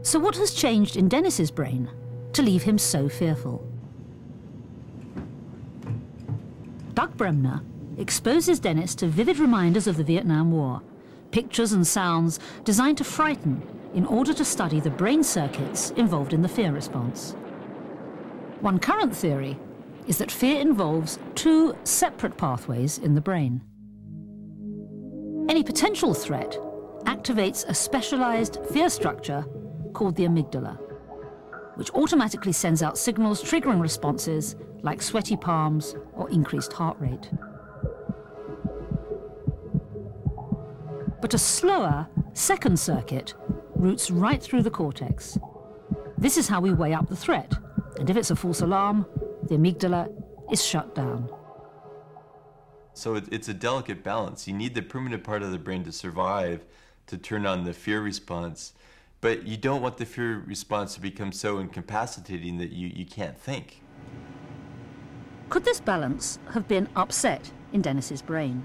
So what has changed in Dennis's brain to leave him so fearful? Doug Bremner exposes Dennis to vivid reminders of the Vietnam War, pictures and sounds designed to frighten in order to study the brain circuits involved in the fear response. One current theory is that fear involves two separate pathways in the brain. Any potential threat activates a specialized fear structure called the amygdala, which automatically sends out signals triggering responses like sweaty palms or increased heart rate. But a slower second circuit routes right through the cortex. This is how we weigh up the threat, and if it's a false alarm, the amygdala is shut down. So it's a delicate balance. You need the primitive part of the brain to survive, to turn on the fear response, but you don't want the fear response to become so incapacitating that you can't think. Could this balance have been upset in Dennis's brain?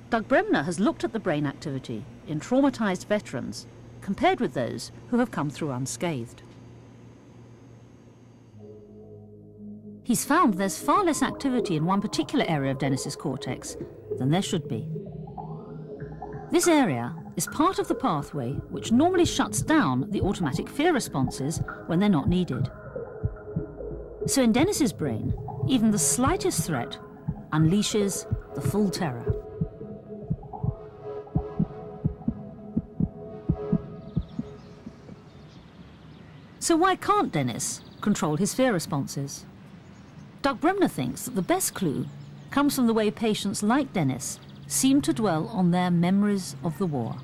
Doug Bremner has looked at the brain activity in traumatized veterans compared with those who have come through unscathed. He's found there's far less activity in one particular area of Dennis's cortex than there should be. This area is part of the pathway which normally shuts down the automatic fear responses when they're not needed. So in Dennis's brain, even the slightest threat unleashes the full terror. So why can't Dennis control his fear responses? Doug Bremner thinks that the best clue comes from the way patients like Dennis seem to dwell on their memories of the war.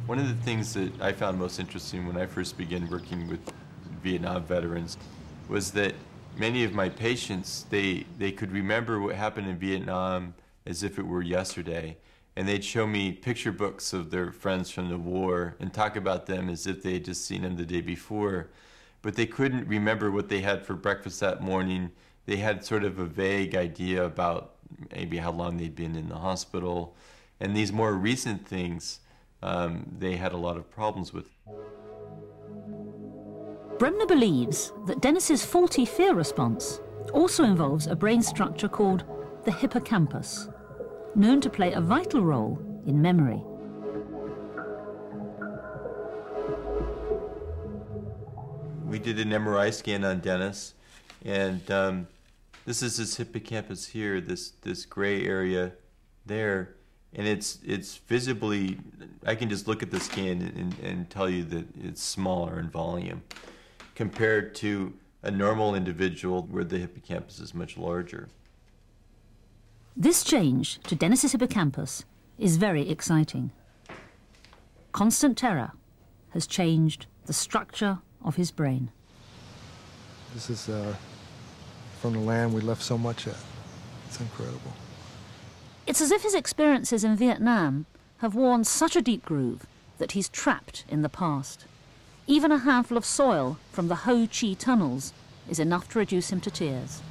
One of the things that I found most interesting when I first began working with Vietnam veterans was that many of my patients, they could remember what happened in Vietnam as if it were yesterday. And they'd show me picture books of their friends from the war and talk about them as if they had just seen them the day before. But they couldn't remember what they had for breakfast that morning. They had sort of a vague idea about maybe how long they'd been in the hospital. And these more recent things, they had a lot of problems with. Bremner believes that Dennis's faulty fear response also involves a brain structure called the hippocampus, known to play a vital role in memory. We did an MRI scan on Dennis, and this is his hippocampus here, this gray area there, and it's visibly, I can just look at the scan and tell you that it's smaller in volume compared to a normal individual where the hippocampus is much larger. This change to Dennis's hippocampus is very exciting. Constant terror has changed the structure of his brain. This is from the land we left so much at. It's incredible. It's as if his experiences in Vietnam have worn such a deep groove that he's trapped in the past. Even a handful of soil from the Ho Chi tunnels is enough to reduce him to tears.